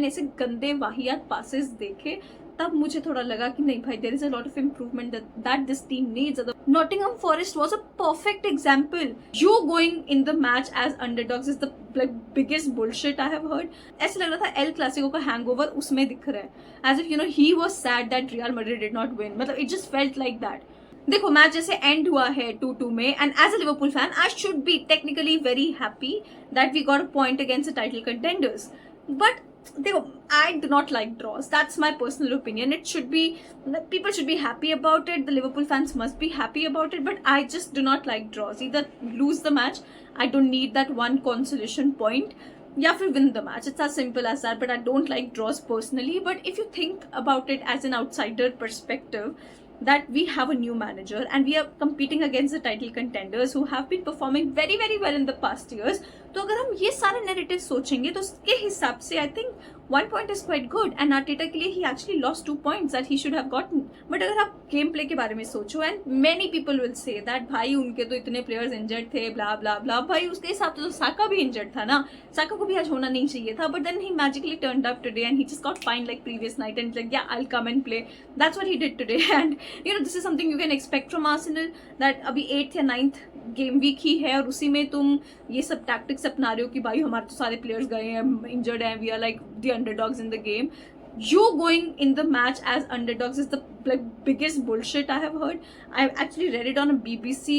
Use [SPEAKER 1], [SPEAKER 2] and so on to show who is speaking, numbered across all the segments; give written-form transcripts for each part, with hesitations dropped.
[SPEAKER 1] मैंने ऐसे गंदे वाहियात पासेस देखे, तब मुझे थोड़ा लगा कि नहीं भाई, there is a lot of improvement that this team needs. Nottingham Forest was a perfect example. You going in the match as underdogs is the like biggest bullshit I have heard. ऐसे लग रहा था El Clasico का hangover उसमें दिख रहा है, as if you know he was sad that Real Madrid did not win. मतलब it just felt like that. देखो मैच जैसे एंड हुआ है 2-2 में, and as a Liverpool fan I should be technically very happy that we got a point against the title contenders. But देखो, I do not like draws. That's my personal opinion. It should be, people should be happy about it. The Liverpool fans must be happy about it. But I just do not like draws. Either lose the match, I don't need that one consolation point, या फिर win the match. It's as simple as that. But I don't like draws personally. But if you think about it as an outsider perspective, that we have a new manager and we are competing against the title contenders who have been performing very very well in the past years, तो अगर हम ये सारा narrative सोचेंगे तो उसके हिसाब से I think 1 point is quite good, and Arteta के लिए he actually lost 2 points that he should have gotten. But अगर आप गेम प्ले के बारे में सोचो, and many people will say that भाई उनके तो इतने प्लेयर्स इंजर्ड थे, ब्ला ब्ला ब्ला. भाई उसके हिसाब से तो साका भी इंजर्ड था ना, साका को भी आज होना नहीं चाहिए था, but then he magically turned up today and he just got fine like previous night and like yeah I'll come and play. That's what he did today. And you know this is something you can expect from Arsenal, that अभी 8th या 9th game week ही है और उसी में तुम ये सब tactics अपना रहे हो कि भाई हमारे तो सारे प्लेयर्स गए हैं, इंजर्ड हैं, we are like the underdogs in the game. You going in the match as underdogs is the like biggest bullshit I have heard. I actually read it on a BBC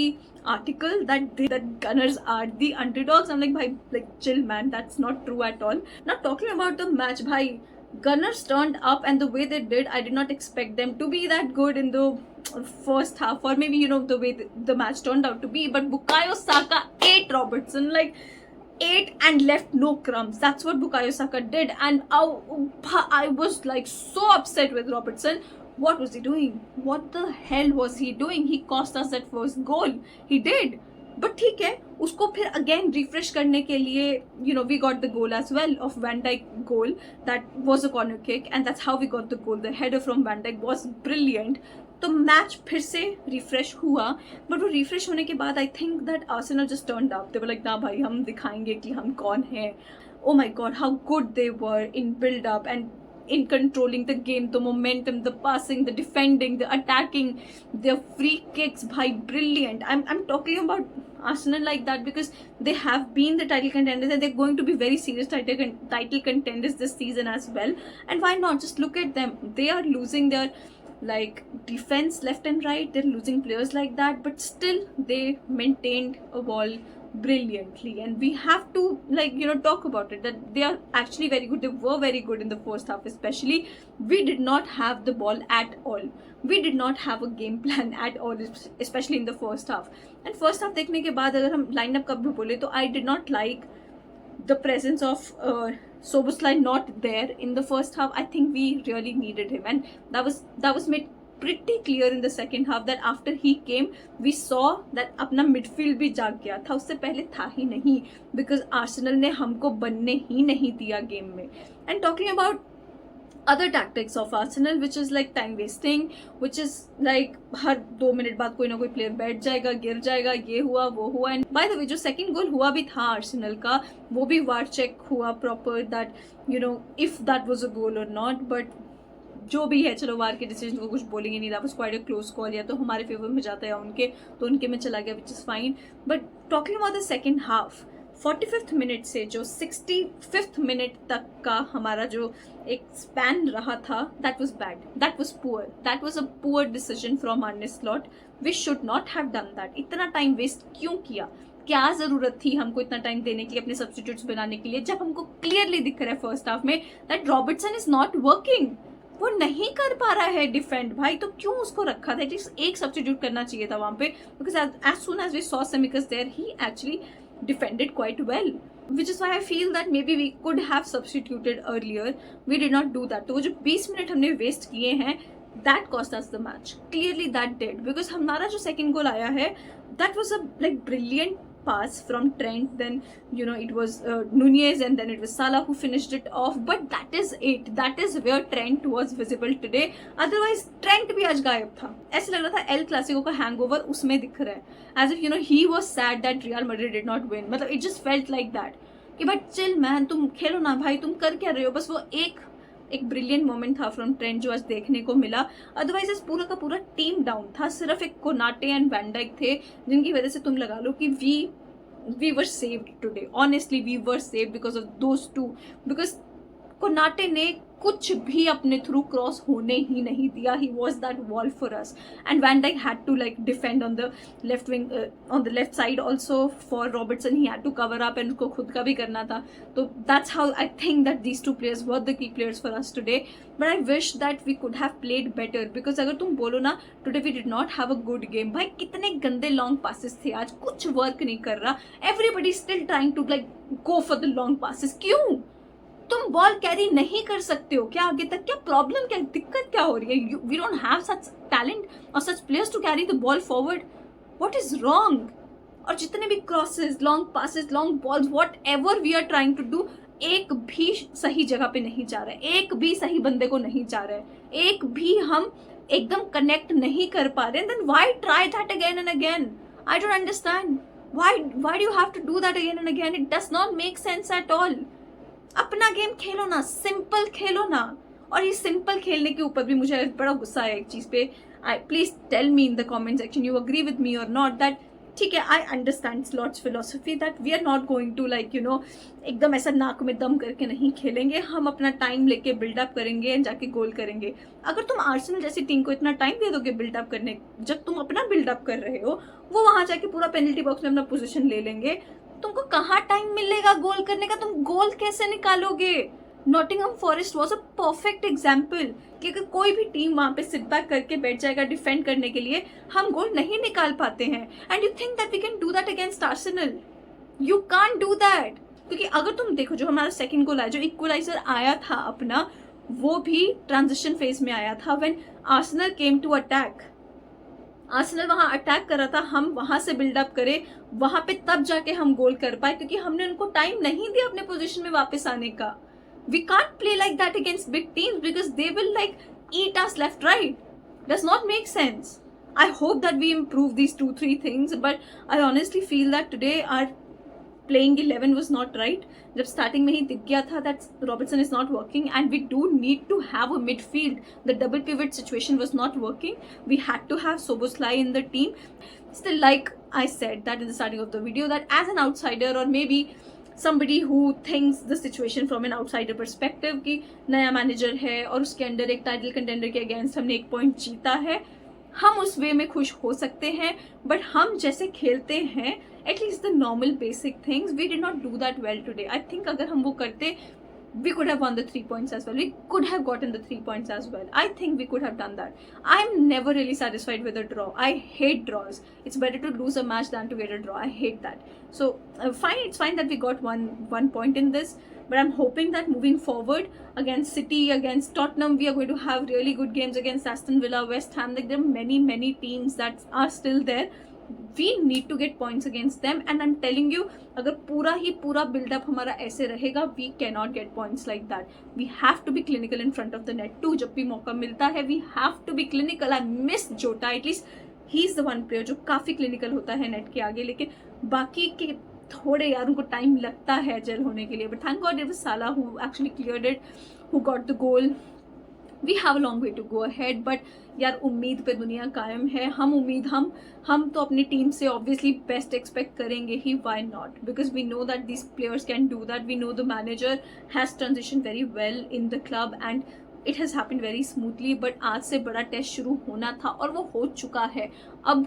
[SPEAKER 1] article that Gunners are the underdogs. I'm like, bhai, like chill man, that's not true at all. Now talking about the match, bhai, Gunners turned up and the way they did, I did not expect them to be that good in the first half, or maybe you know the way the match turned out to be. But Bukayo Saka ate Robertson, like ate and left no crumbs. That's what Bukayo Saka did, and I was like so upset with Robertson. What was he doing? What the hell was he doing? He cost us that first goal. He did. But ठीक है, उसको फिर again refresh करने के लिए you know we got the goal as well of van Dijk goal, that was a corner kick and that's how we got the goal. The header from van Dijk was brilliant. तो match फिर से refresh हुआ, but वो refresh होने के बाद I think that Arsenal just turned up. They were like ना भाई हम दिखाएंगे कि हम कौन हैं. Oh my god how good they were in build up and in controlling the game, the momentum, the passing, the defending, the attacking, their free kicks, bhai, brilliant. I'm talking about Arsenal like that because they have been the title contenders and they're going to be very serious title contenders this season as well. And why not? Just look at them. They are losing their like defense left and right. They're losing players like that, but still they maintained a ball brilliantly, and we have to like you know talk about it that they are actually very good. They were very good in the first half, especially. We did not have the ball at all. We did not have a game plan at all, especially in the first half. And first half देखने के बाद अगर हम lineup का भी बोले तो I did not like the presence of Szoboszlai not there in the first half. I think we really needed him, and that was made pretty clear in the second half that after he came we saw that अपना midfield भी जाग गया था. उससे पहले था ही नहीं, because Arsenal ने हमको बनने ही नहीं दिया गेम में. And talking about other tactics of Arsenal, which is like time wasting, which is like her 2 minute बाद कोई ना कोई प्लेयर बैठ जाएगा, गिर जाएगा, ये हुआ वो हुआ. एंड बाय द वे जो सेकंड गोल हुआ भी था आर्सेनल का, वो भी वार चेक हुआ proper that you know if that was a goal और नॉट. बट जो भी है चलो वार के डिसीजन को कुछ बोलेंगे नहीं. That was quite a close call, या तो हमारे फेवर में जाता है या उनके, तो उनके में चला गया, which is fine. But talking about the second half, 45th minute से जो 65th मिनट तक का हमारा जो एक स्पैन रहा था, that was bad, that was poor, that was a poor decision from Arne Slot. We should not have done that. इतना टाइम वेस्ट क्यों किया? क्या जरूरत थी हमको इतना टाइम देने के लिए, अपने सब्स्टिट्यूट्स बनाने के लिए, जब हमको क्लियरली दिख रहा है फर्स्ट हाफ में that Robertson is not working. वो नहीं कर पा रहा है डिफेंड. भाई तो क्यों उसको रखा था? एटलीस्ट एक सब्स्टिट्यूट करना चाहिए था वहां पे, because as soon as we saw Semikas there he actually defended quite well, which is why I feel that maybe we could have substituted earlier. We did not do that. तो वो जो 20 minute हमने waste किए हैं, that cost us the match. Clearly that did, because हमारा जो second goal आया है, that was a like brilliant pass from Trent. Then you know it was Nunez, and then it was Salah who finished it off. But that is it. That is where Trent was visible today. Otherwise Trent भी आज गायब था. ऐसे लग रहा था El Clasico का hangover उसमें दिख रहा है, as if you know he was sad that Real Madrid did not win. मतलब it just felt like that. कि बट चिल मैन, तुम खेलो ना भाई, तुम कर क्या रहे हो। बस वो एक ब्रिलियंट मोमेंट था फ्रॉम ट्रेंट जो आज देखने को मिला। अदरवाइज इस पूरा का पूरा टीम डाउन था, सिर्फ एक कोनाटे एंड वैन डाइक थे जिनकी वजह से तुम लगा लो कि we were saved today. Honestly, we were saved because of those two. Because Konate ने कुछ भी अपने थ्रू क्रॉस होने ही नहीं दिया. He was that wall for us. And Van Dijk had to like defend on the left wing, on the left side also for Robertson. He had to cover up and उसको खुद का भी करना था. तो that's how I think that these two players were the key players for us today. But I wish that we could have played better. Because अगर तुम बोलो ना today we did not have a good game. भाई कितने गंदे long passes थे आज, कुछ work नहीं कर रहा. Everybody still trying to like go for the long passes. क्यों? तुम बॉल कैरी नहीं कर सकते हो क्या आगे तक? क्या प्रॉब्लम, क्या दिक्कत क्या हो रही है? We don't have such talent और such players to carry the ball forward. What is wrong? और जितने भी crosses, long passes, long balls, whatever we are trying to do, एक भी सही जगह पे नहीं जा रहा है, एक भी सही बंदे को नहीं जा रहा है, एक भी हम एकदम कनेक्ट नहीं कर पा रहे. Then why try that again and again? I don't understand. Why do you have to do that again and again? It does not make sense at all. अपना गेम खेलो ना, सिंपल खेलो ना. और ये सिंपल खेलने के ऊपर भी मुझे बड़ा गुस्सा है एक चीज पे. I please tell me in the comment section you agree with me और नॉट. दैट ठीक है, I understand Slot's philosophy that we are not going to like you know एकदम ऐसा नाक में दम करके नहीं खेलेंगे. हम अपना टाइम लेके बिल्डअप करेंगे एंड जाके गोल करेंगे. अगर तुम आर्सेनल जैसी टीम को इतना टाइम दे दोगे बिल्डअप करने, जब तुम अपना बिल्डअप कर रहे हो, वो वहां जाके पूरा पेनल्टी बॉक्स में अपना पोजीशन ले लेंगे, तुमको कहाँ टाइम मिलेगा गोल करने का? तुम गोल कैसे निकालोगे? Nottingham forest was a perfect example कि अगर कोई भी टीम वहां पे सिट बैक करके बैठ जाएगा डिफेंड करने के लिए, हम गोल नहीं निकाल पाते हैं. And you think that we can do that against Arsenal? You can't do that. क्योंकि अगर तुम देखो जो हमारा सेकंड गोल आया, जो इक्वलाइजर आया था अपना, वो भी ट्रांजिशन फेज में आया था when Arsenal came to attack. Arsenal वहां अटैक कर रहा था, हम वहां से बिल्डअप करे, वहां पे तब जाके हम गोल कर पाए क्योंकि हमने उनको टाइम नहीं दिया अपने पोजीशन में वापस आने का. We can't play like that against big teams because they will like eat us left right. Does not make sense. I hope that we improve these 2-3 things, but I honestly feel that today our playing 11 was not right. जब starting में ही दिख गया था that Robertson is not working and we do need to have a midfield. The double pivot situation was not working. We had to have Szoboszlai in the team. Still, like I said that in the starting of the video, that as an outsider or maybe somebody who thinks the situation from an outsider perspective कि नया manager है और उसके under एक title contender के against हमने एक point जीता है, हम उस वे में खुश हो सकते हैं. बट हम जैसे खेलते हैं, at least the normal basic things, we did not do that well today. I think अगर हम वो करते, we could have won the 3 points as well. We could have gotten the 3 points as well. I think we could have done that. I'm never really satisfied with a draw. I hate draws. It's better to lose a match than to get a draw. I hate that. So fine, it's fine that we got one point in this. But I'm hoping that moving forward against City, against Tottenham, we are going to have really good games against Aston Villa, West Ham. Like there are many teams that are still there. We need to get points against them. And I'm telling you, अगर पूरा build-up हमारा ऐसे रहेगा, we cannot get points like that. We have to be clinical in front of the net too. जब भी मौका मिलता है, we have to be clinical. I miss Jota. At least he's the one player जो काफ़ी clinical होता है net के आगे. लेकिन बाकी के थोड़े यार उनको टाइम लगता है जेल होने के लिए. But thank God it was Salah who actually cleared it, who got the goal. We have a long way to go ahead, but यार उम्मीद पे दुनिया कायम है. हम तो अपनी टीम से obviously best expect करेंगे ही. Why not? Because we know that these players can do that. We know the manager has transitioned very well in the club and it has happened very smoothly. But आज से बड़ा test शुरू होना था और वो हो चुका है. अब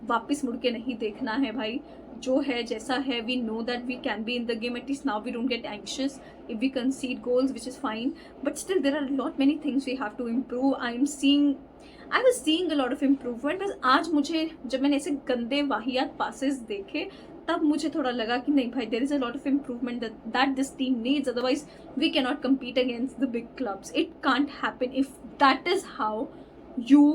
[SPEAKER 1] वापस मुड़ के नहीं देखना है भाई. जो है जैसा है, we know that we can be in the game. At least now we don't get anxious if we concede goals, which is fine. But still there are a lot many things we have to improve. I was seeing a lot of improvement. बस आज मुझे जब मैंने ऐसे गंदे वाहियात passes देखे, तब मुझे थोड़ा लगा कि नहीं भाई, there is a lot of improvement that this team needs. Otherwise we cannot compete against the big clubs. It can't happen. If that is how you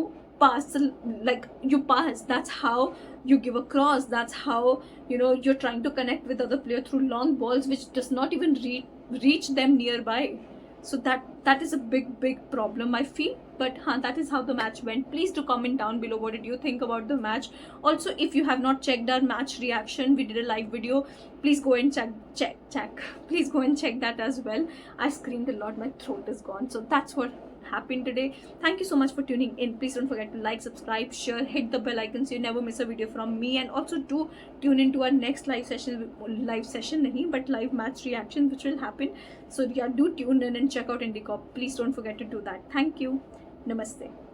[SPEAKER 1] pass, like you pass, that's how you give a cross, that's how you're trying to connect with other player through long balls which does not even reach them nearby. So that is a big problem, I feel. But that is how the match went. Please do comment down below what did you think about the match. Also, if you have not checked our match reaction, we did a live video. Please go and check please go and check that as well. I screamed a lot, my throat is gone. So that's what happened today. Thank you so much for tuning in. Please don't forget to like, subscribe, share, hit the bell icon so you never miss a video from me. And also do tune into our next live session nahi, but live match reaction which will happen. So yeah, do tune in and check out IndieCop. Please don't forget to do that. Thank you. Namaste.